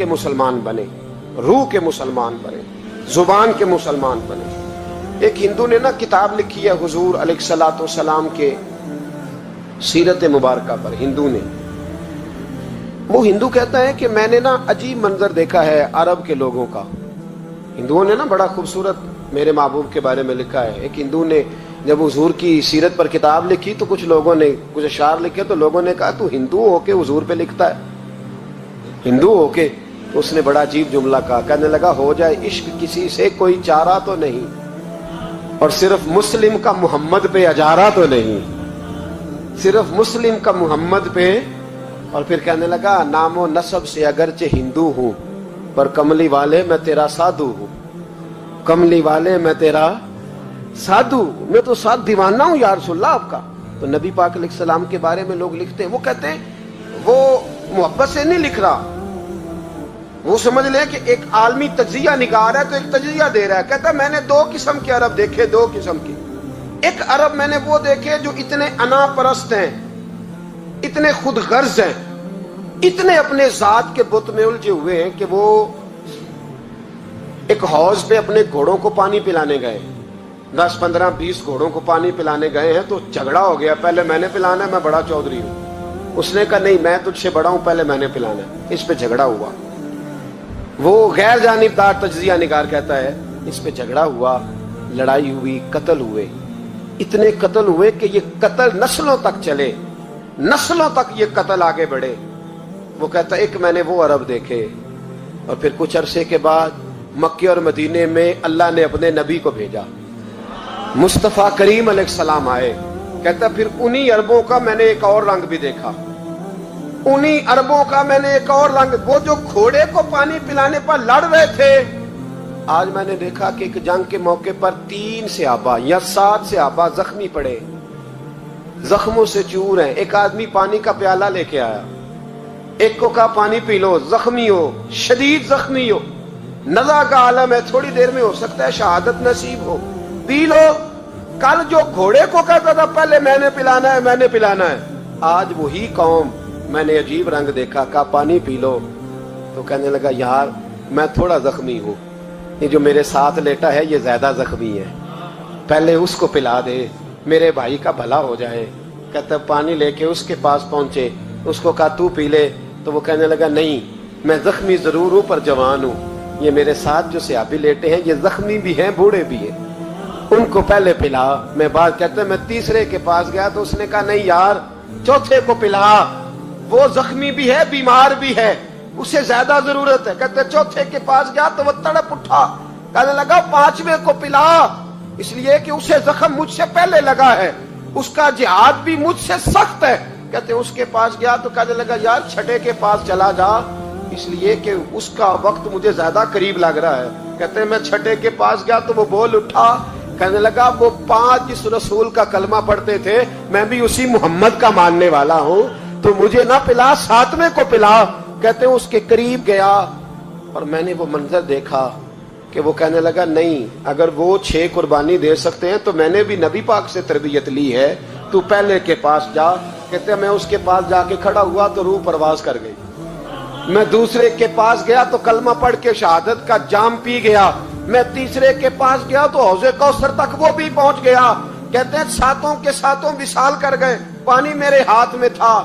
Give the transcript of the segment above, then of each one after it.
मुसलमान बने, रूह के मुसलमान बने, जुबान के मुसलमान बने। एक हिंदू ने ना किताब लिखी है हुजूर अलैहिस्सलातु वस्सलाम के सीरत मुबारका पर। हिंदू ने, वो हिंदू कहता है कि मैंने ना अजीब मंजर देखा है अरब के लोगों का। हिंदुओं ने ना बड़ा खूबसूरत मेरे महबूब के बारे में लिखा है। एक हिंदू ने जब हुजूर की सीरत पर किताब लिखी तो कुछ लोगों ने कुछ अशार लिखे, तो लोगों ने कहा तू हिंदू होके हुजूर पे लिखता है, हिंदू होके। तो उसने बड़ा अजीब जुमला कहा, कहने लगा हो जाए इश्क किसी से कोई चारा तो नहीं, और सिर्फ मुस्लिम का मोहम्मद पे अजारा तो नहीं, सिर्फ मुस्लिम का मोहम्मद पे। और फिर कहने लगा नामो नसब से अगरचे हिंदू हूं, पर कमली वाले मैं तेरा साधु हूं, कमली वाले मैं तेरा साधु, मैं तो साथ दीवाना हूं या रसूलल्लाह आपका। तो नबी पाक अलैहिस्सलाम के बारे में लोग लिखते हैं, वो कहते हैं वो मोहब्बत से नहीं लिख रहा, वो समझ ले कि एक आलमी तज्जिया निगार है तो एक तज्जिया दे रहा है। कहता मैंने दो किस्म के अरब देखे, दो किस्म के। एक अरब मैंने वो देखे जो इतने अना परस्त हैं, इतने खुद गर्ज हैं, इतने अपने जात के बुत में उलझे हुए हैं कि वो एक हौज पे अपने घोड़ों को पानी पिलाने गए, 10, 15, 20 घोड़ों को पानी पिलाने गए हैं। तो झगड़ा हो गया, पहले मैंने पिलाना है, मैं बड़ा चौधरी हूं। उसने कहा नहीं मैं तुझसे बड़ा हूं, पहले मैंने पिलाना है। इस पे झगड़ा हुआ। वो गैर जानिबदार तज्जिया निगार कहता है इस पे झगड़ा हुआ, लड़ाई हुई, कत्ल हुए, इतने कत्ल हुए कि ये कत्ल नस्लों तक चले, नस्लों तक ये कत्ल आगे बढ़े। वो कहता एक मैंने वो अरब देखे। और फिर कुछ अरसे के बाद मक्के और मदीने में अल्लाह ने अपने नबी को भेजा, मुस्तफा करीम अलैहिस्सलाम आए। कहता फिर उन्हीं अरबों का मैंने एक और रंग भी देखा, उन्हीं अरबों का मैंने एक और रंग, वो जो घोड़े को पानी पिलाने पर लड़ रहे थे, आज मैंने देखा कि एक जंग के मौके पर 3 सहाबा या 7 सहाबा जख्मी पड़े, जख्मों से चूर हैं। एक आदमी पानी का प्याला लेके आया, एक को कहा पानी पी लो, जख्मी हो, शदीद जख्मी हो, नज़ा का आलम है, थोड़ी देर में हो सकता है शहादत नसीब हो, पी लो। कल जो घोड़े को कहता था पहले मैंने पिलाना है, मैंने पिलाना है, आज वही कौम मैंने अजीब रंग देखा, कहा पानी पी लो। तो कहने लगा यार मैं थोड़ा जख्मी हूं, ये जो मेरे साथ लेटा है ये ज्यादा जख्मी है, पहले उसको पिला दे, मेरे भाई का भला हो जाए। कहता पानी लेके उसके पास पहुंचे, उसको कहा तू पी ले। तो वो कहने लगा नहीं मैं जख्मी जरूर हूं पर जवान हूं, ये मेरे साथ जो सहाबी लेटे हैं ये जख्मी भी हैं, बूढ़े भी हैं, उनको पहले पिला। मैं बात कहते मैं तीसरे के पास गया तो उसने कहा नहीं यार चौथे को पिला, वो जख्मी भी है, बीमार भी है, उसे ज्यादा जरूरत है। कहते चौथे के पास गया तो वो तड़प उठा, कहने लगा 5वें को पिला, इसलिए कि उसे जख्म मुझसे पहले लगा है, उसका जिहाद भी मुझसे सख्त है। कहते उसके पास गया तो कहने लगा यार 6ठे के पास चला जा, इसलिए कि उसका वक्त मुझे ज्यादा करीब लग रहा है। कहते मैं 6ठे के पास गया तो वो बोल उठा, कहने लगा वो 5 जिस रसूल का कलमा पढ़ते थे मैं भी उसी मोहम्मद का मानने वाला हूं, तो मुझे ना पिला 7वें को पिला। कहते उसके करीब गया और मैंने वो मंजर देखा कि वो कहने लगा नहीं अगर वो 6 कुर्बानी दे सकते हैं तो मैंने भी नबी पाक से तरबियत ली है, तू पहले के पास जा। कहते मैं उसके पास जाके खड़ा हुआ तो रूह परवाज कर गई। मैं दूसरे के पास गया तो कलमा पढ़ के शहादत का जाम पी गया। मैं तीसरे के पास गया तो हौजे कौसर तक वो भी पहुंच गया। कहते हैं 7 के 7 विशाल कर गए, पानी मेरे हाथ में था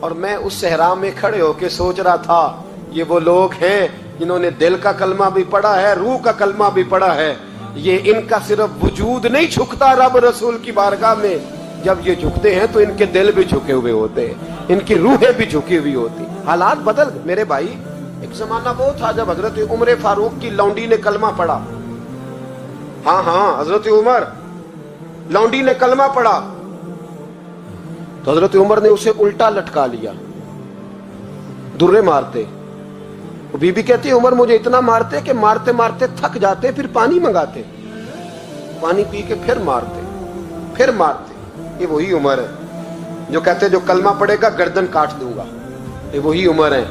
और मैं उस सहरा में खड़े होके सोच रहा था ये वो लोग हैं जिन्होंने दिल का कलमा भी पढ़ा है, रूह का कलमा भी पढ़ा है, ये इनका सिर्फ वजूद नहीं झुकता रब रसूल की बारगाह में, जब ये झुकते हैं तो इनके दिल भी झुके हुए होते हैं, इनकी रूहें भी झुकी हुई होती। हालात बदल मेरे भाई। एक जमाना वो था जब हजरत उमर फारूक की लौंडी ने कलमा पढ़ा, हाँ हजरत उमर लौंडी ने कलमा पढ़ा तो हजरत उमर ने उसे उल्टा लटका लिया, दुर्रे मारते। बीबी कहती है उमर मुझे इतना मारते कि मारते मारते थक जाते, फिर पानी मंगाते, पानी पी के फिर मारते, फिर मारते। ये वही उमर है जो कहते जो कलमा पड़ेगा गर्दन काट दूंगा, ये वही उमर है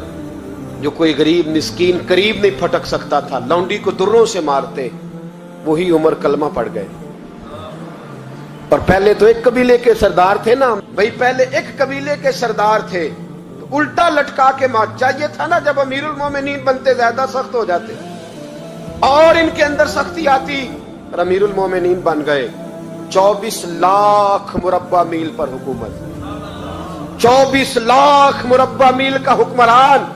जो कोई गरीब मिस्कीन करीब नहीं फटक सकता था, लौंडी को दुर्रों से मारते, वही उमर कलमा पड़ गए। और पहले तो एक कबीले के सरदार थे ना भाई, पहले एक कबीले के सरदार थे, तो उल्टा लटका के मार। चाहिए था ना जब अमीरुल मोमिनीन बनते ज्यादा सख्त हो जाते और इनके अंदर सख्ती आती, और अमीरुल मोमिनीन बन गए। 24 लाख मुरब्बा मील पर हुकूमत, 24 लाख मुरब्बा मील का हुक्मरान,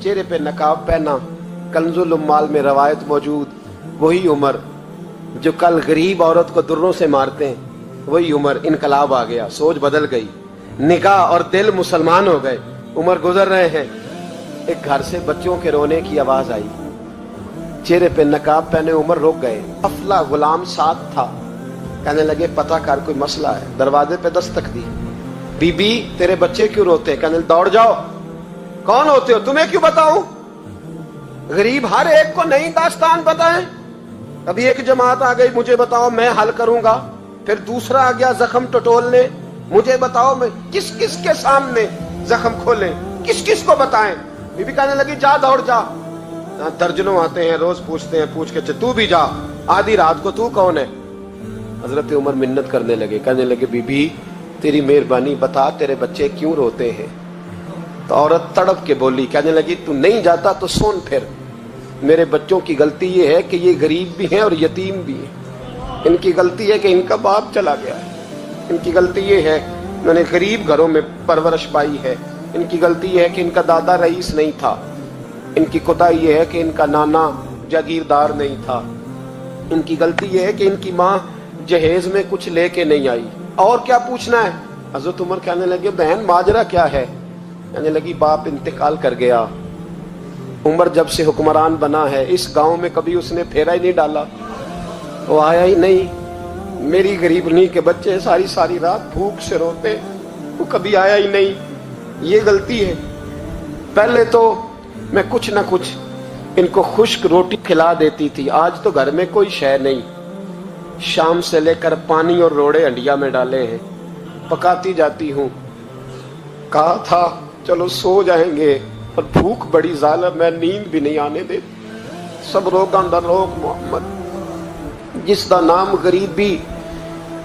चेहरे पे नकाब पहना। कंजुल उम्माल में रवायत मौजूद, वही उमर जो कल गरीब औरत को दुर्रों से मारते हैं, वही उमर। इनकलाब आ गया, सोच बदल गई, निगाह और दिल मुसलमान हो गए। उमर गुजर रहे हैं, एक घर से बच्चों के रोने की आवाज आई, चेहरे पे नकाब पहने उमर रुक गए। अफला गुलाम साथ था, कहने लगे पता कर कोई मसला है। दरवाजे पे दस्तक दी, बीबी तेरे बच्चे क्यों रोते हैं? कहने दौड़ जाओ, कौन होते हो, तुम्हें क्यों बताऊं? गरीब हर एक को नई दास्तान बताएं। अभी एक जमात आ गई, मुझे बताओ मैं हल करूंगा। फिर दूसरा आ गया जख्म टटोलने, मुझे बताओ मैं किस किस के सामने जख्म खोले, किस किस को बताएं। बीबी कहने लगी जा दौड़ जा। दर्जनों आते हैं, रोज पूछते हैं, पूछ के तू भी जा, आधी रात को तू कौन है? हजरत उमर मिन्नत करने लगे, कहने लगे बीबी तेरी मेहरबानी बता तेरे बच्चे क्यों रोते हैं? तो औरत तड़प के बोली, कहने लगी तू नहीं जाता तो सुन, फिर मेरे बच्चों की गलती ये है कि ये गरीब भी हैं और यतीम भी हैं। इनकी गलती है कि इनका बाप चला गया है, इनकी गलती ये है मैंने गरीब घरों में परवरिश पाई है, इनकी गलती ये है कि इनका दादा रईस नहीं था, इनकी कोताही ये है कि इनका नाना जागीरदार नहीं था, इनकी गलती ये है कि इनकी माँ जहेज में कुछ लेके नहीं आई। और क्या पूछना है? हजरत उमर कहने लगे बहन माजरा क्या है? कहने लगी बाप इंतकाल कर गया, उमर जब से हुक्मरान बना है इस गांव में कभी उसने फेरा ही नहीं डाला, वो आया ही नहीं। मेरी गरीबनी के बच्चे सारी सारी रात भूख से रोते, वो कभी आया ही नहीं, ये गलती है। पहले तो मैं कुछ ना कुछ इनको खुश्क रोटी खिला देती थी, आज तो घर में कोई शय नहीं। शाम से लेकर पानी और रोड़े हंडिया में डाले हैं, पकाती जाती हूँ। कहा था चलो सो जाएंगे, पर भूख बड़ी जालिम है, नींद भी नहीं आने दे। सब रोगां दा रोग मोहम्मद, जिस दा नाम गरीबी,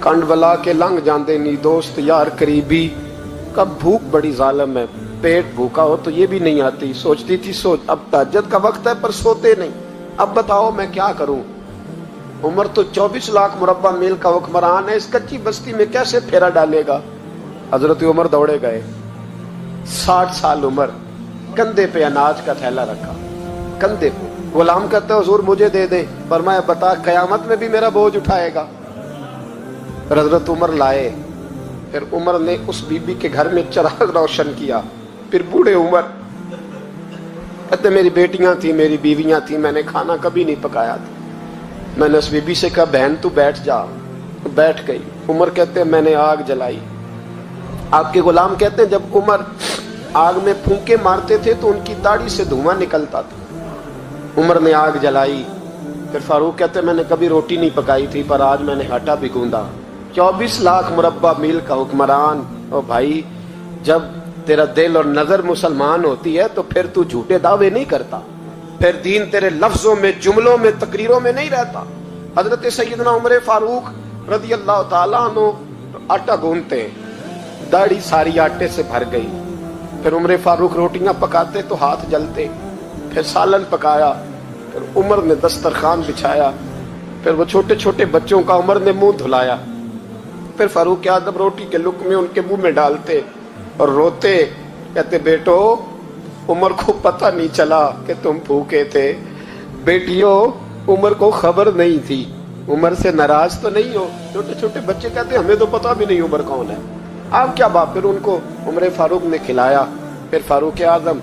कंड वला के लंघ जाते नी दोस्त यार करीबी। कब भूख बड़ी जालिम है, पेट भूखा हो तो ये भी नहीं आती। सोचती थी सोच अब तहज्जुद का वक्त है पर सोते नहीं, अब बताओ मैं क्या करूं। उमर तो 24 लाख मुरब्बा मील का हुक्मरान है, इस कच्ची बस्ती में कैसे फेरा डालेगा? हजरत उमर दौड़े गए, 60 साल उम्र, कंधे पे अनाज का थैला रखा, कंधे पे। गुलाम कहते हुजूर मुझे दे दे, फरमाया बता कयामत में भी मेरा बोझ उठाएगा? हजरत उमर लाए, फिर उमर ने उस बीबी के घर में चिराग रोशन किया। फिर बूढ़े उमर कहते मेरी बेटियां थी, मेरी बीवियां थी, मैंने खाना कभी नहीं पकाया था। मैंने उस बीबी से कहा बहन तू बैठ जा, बैठ गई। उमर कहते मैंने आग जलाई। आपके गुलाम कहते हैं जब उमर आग में फूंके मारते थे तो उनकी दाढ़ी से धुआं निकलता था। उमर ने आग जलाई। फिर फारूक कहते मैंने कभी रोटी नहीं पकाई थी पर आज मैंने आटा भी गूंदा। 24 लाख मुरब्बा मील का हुक्मरान। ओ भाई जब तेरा दिल और नजर मुसलमान होती है तो फिर तू झूठे दावे नहीं करता, फिर दीन तेरे लफ्जों में, जुमलों में, तकरीरों में नहीं रहता। हजरत सैयदना उमर फारूक रज़ी अल्लाह ताला अन्हु आटा गूंथते, दाढ़ी सारी आटे से भर गई। फिर उमर फारूक रोटियां पकाते तो हाथ जलते। फिर सालन पकाया, फिर उमर ने दस्तरखान बिछाया, फिर वो छोटे छोटे बच्चों का उमर ने मुंह धुलाया। फिर फारूक आदम रोटी के लुक में उनके मुंह में डालते और रोते, कहते बेटो उमर को पता नहीं चला कि तुम भूखे थे। बेटियों उमर को खबर नहीं थी, उमर से नाराज तो नहीं हो। छोटे छोटे बच्चे कहते हमें तो पता भी नहीं उमर कौन है, आप क्या बाप। फिर उनको उमर फारूक ने खिलाया। फिर फारूक आजम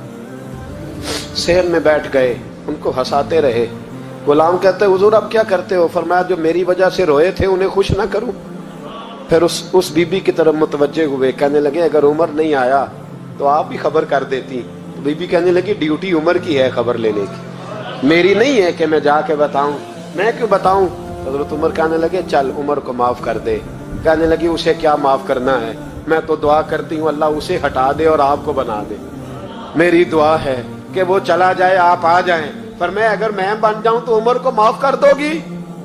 सेहर में बैठ गए, उनको हंसाते रहे। गुलाम कहते हुजूर अब क्या करते हो? फरमाया जो मेरी वजह से रोए थे उन्हें खुश ना करूं। फिर उस बीबी की तरफ मुतवज्जे हुए, कहने लगे अगर उमर नहीं आया तो आप ही खबर कर देती। तो बीबी कहने लगी ड्यूटी उमर की है खबर लेने की, मेरी नहीं है कि मैं जाके बताऊं, मैं क्यों बताऊं। हजरत उमर कहने लगे चल उमर को माफ कर दे। कहने लगी उसे क्या माफ करना है, मैं तो दुआ करती हूँ अल्लाह उसे हटा दे और आपको बना दे। मेरी दुआ है कि वो चला जाए आप आ जाएं, पर मैं अगर मैं बन जाऊं तो उमर को माफ कर दोगी?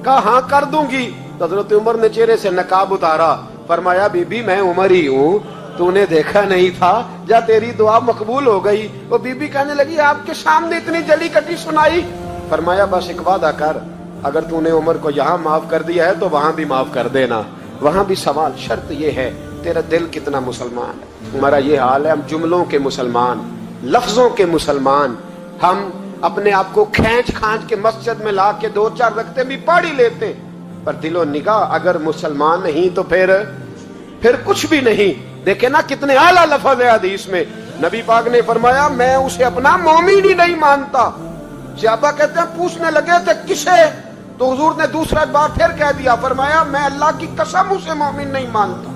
कहा हाँ कर दूंगी। हजरत उमर ने चेहरे से नकाब उतारा, फरमाया बीबी मैं उमर ही हूँ, تو نے دیکھا نہیں تھا یا تیری دعا مقبول ہو گئی؟ وہ بی بی کہنے لگی آپ کے سامنے اتنی جلی کٹی سنائی. فرمایا بس ایک وعدہ کر، اگر تو نے عمر کو یہاں معاف کر دیا ہے تو وہاں بھی معاف کر دینا. وہاں بھی سوال، شرط یہ ہے تیرا دل کتنا مسلمان ہے. ہمارا یہ حال ہے، ہم جملوں کے مسلمان، لفظوں کے مسلمان. ہم اپنے آپ کو کھینچ کھانچ کے مسجد میں لا کے 2-4 رکعتیں بھی پڑھ ہی لیتے، پر دل و نگاہ اگر مسلمان نہیں تو پھر کچھ بھی نہیں. دیکھیں نا کتنے اعلیٰ لفظ ہے حدیث میں. نبی پاک نے فرمایا میں اسے اپنا مومن ہی نہیں مانتا. صحابہ کہتے ہیں پوچھنے لگے تھے کسے؟ تو حضور نے دوسرا بار پھر کہہ دیا، فرمایا میں اللہ کی قسم اسے مومن نہیں مانتا.